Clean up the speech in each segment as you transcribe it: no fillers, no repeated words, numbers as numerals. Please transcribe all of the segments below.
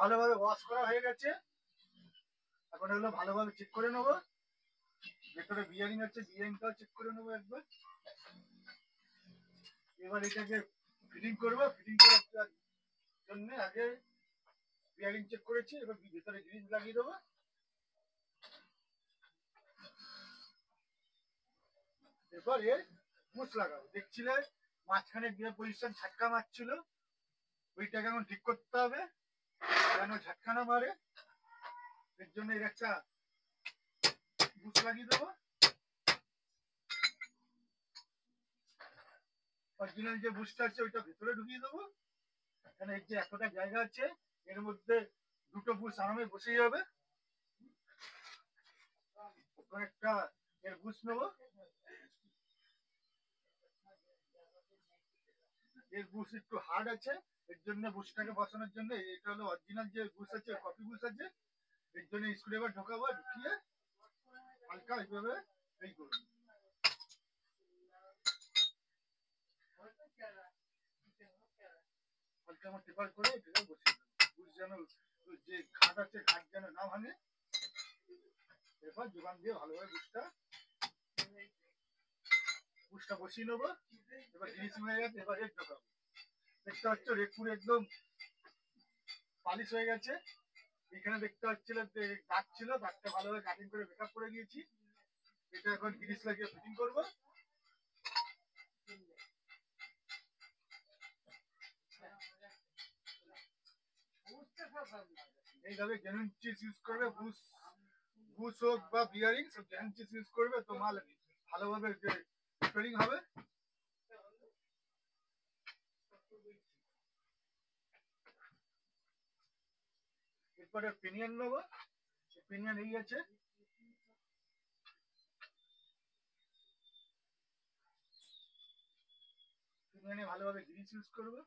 ভালোভাবে ওয়াশ করা হয়ে গেছে। এখন এগুলো ভালোভাবে চেক করে নেবো। ভেতরে বিয়ারিং আছে, বিয়ারিংটাও চেক করে নেবো একবার। এবার এটাকে ফিটিং করবো। ফিটিং করার জন্য আগে বিয়ারিং চেক করেছি, এবার ভেতরে গ্রিজ লাগিয়ে দেবো। এবার এর বুশ লাগাবো। দেখছিলে মাঝখানে গিয়ে পজিশন ঝাটকা মারছিল, ওইটাকে এখন ঠিক করতে হবে যেন ঝাটকা না মারে। এর জন্য এর একটা বুশ লাগিয়ে দেবো। অরিজিনাল যে বুশটা আছে ওইটা ভেতরে ঢুকিয়ে দেবো। এখানে এই যে এতটা জায়গা আছে, এর মধ্যে দুটো বুশ আরামে বসে যাবে। একটা এর বুশ নেবো। এর বুশ একটু হার্ড আছে, এর জন্য বুশটাকে বসানোর জন্য এটা হলো অরিজিনাল যে বুশ আছে, কপি বুশ আছে। এর জন্য স্ক্রুড্রাইভার ঢোকাবো, ঢুকিয়ে হালকা এইভাবে এই করবো। হালকা আমার টেপার করে এটাকে বসিয়ে দেবো। বুশ যেন যে ঘাট আছে ঘাট যেন না ভাঙে। এরপর যোগান দিয়ে ভালোভাবে বুশটা বসিয়ে নেবো। এবার জিনিস হয়ে গেছে, এবার রেক ঢোকাবো। দেখতে পাচ্ছ রেক পুরো একদম পালিশ হয়ে গেছে। এখানে দেখতে পাচ্ছিল যে দাগ ছিল, দাগটা ভালোভাবে কাটিং করে মেকআপ করে দিয়েছি। এটা এখন গ্রিস লাগিয়ে ফিটিং করবো। এইভাবে জেনুইন চিজ ইউজ করবে, বুশ বুশ হোক বা বিয়ারিং, সব জেনুইন চিজ ইউজ করবে তো মাল ভালোভাবে রিপেয়ারিং হবে। এরপরে পিনিয়ন নেবো। পিনিয়ন এই আছে, পিনিয়নে ভালোভাবে গ্রিস ইউজ করবো।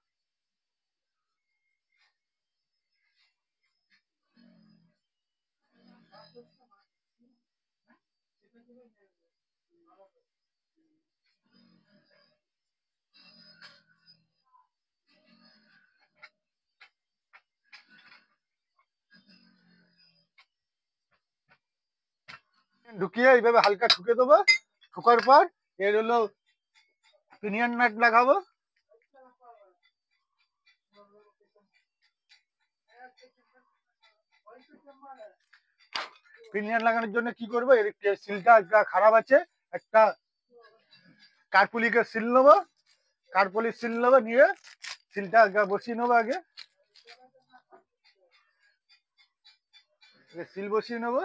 ঢুকিয়ে এইভাবে হালকা ঠুকে দেবো। ঠোকার পর এর হলো পিনিয়ন নাট লাগাবো। পিনিয়ন লাগানোর জন্য কি করবো, এর সিলটা খারাপ আছে, একটা কার্পুলিকের সিল নেবো। কার্পুলিক সিল নেবো, নিয়ে সিলটা বসিয়ে নেবো। আগে সিল বসিয়ে নেবো।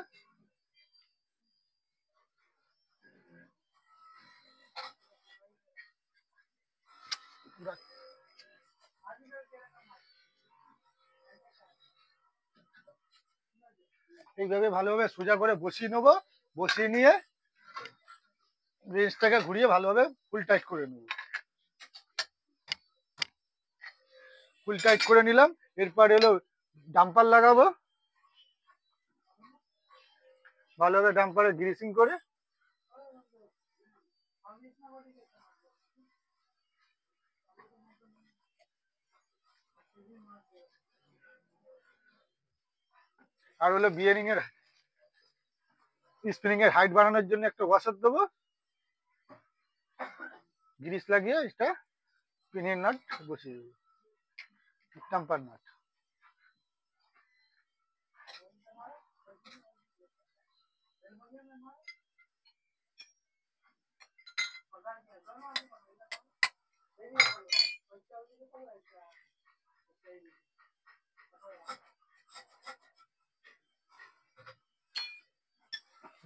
এইভাবে ভালোভাবে সোজা করে বসিয়ে নেবো। বসিয়ে নিয়ে রেঞ্জটাকে ঘুরিয়ে ভালোভাবে ফুল টাইট করে নেবো। ফুল টাইট করে নিলাম। এরপর এলো ডাম্পার লাগাবো। ভালোভাবে ডাম্পারে গ্রিসিং করে আর হলো বিয়ারিং এর স্প্রিং এর হাইট বাড়ানোর জন্য একটা ওয়াশার দেবো। গ্রিস লাগিয়ে এটা পিনের নাট বসিয়ে দেবো, ডাম্পার নাট।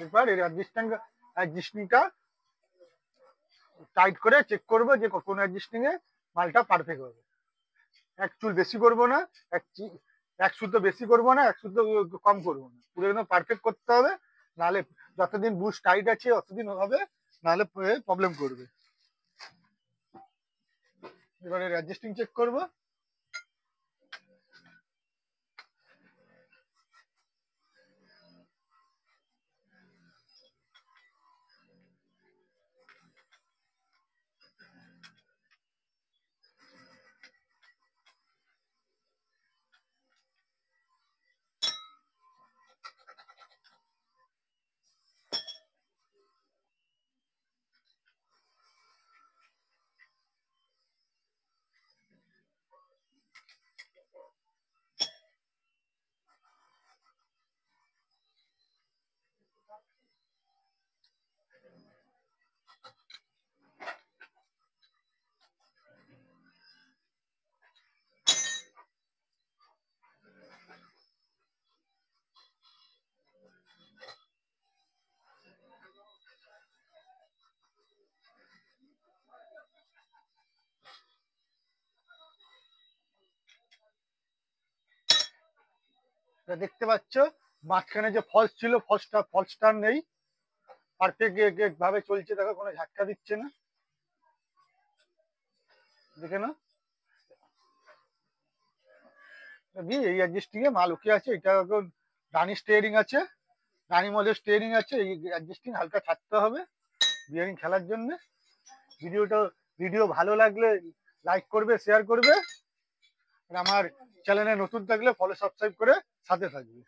এরপর এর অ্যাডজাস্টিংটা টাইট করে চেক করবো যে কোন অ্যাডজাস্টিং এ মালটা পারফেক্ট হবে। এক চুল বেশি করবো না, এক সুতো বেশি করবো না, এক সুতো কম করবো না, পুরো একদম পারফেক্ট করতে হবে। নাহলে যতদিন বুশ টাইট আছে ততদিন হবে, নাহলে প্রবলেম করবে। এবারে অ্যাডজাস্টিং চেক করবো। এটা দেখতে পাচ্ছ মাঝখানে যে ফলস ছিল ফলসটা নেই, পারফেক্ট ভাবে চলছে, দেখো কোনো ঝাটকা দিচ্ছে না, দেখে না। দিয়ে এই অ্যাডজাস্টিং এ মাল ওকে আছে। এটা এখন রানি স্টিয়ারিং আছে, রানি মডেল স্টিয়ারিং আছে, এই অ্যাডজাস্টিং হালকা থাকতে হবে বিয়ারিং খেলার জন্য। ভিডিও ভালো লাগলে লাইক করবে, শেয়ার করবে, আর আমার চ্যানেলে নতুন থাকলে ফলো সাবস্ক্রাইব করে সাথে থাকবে।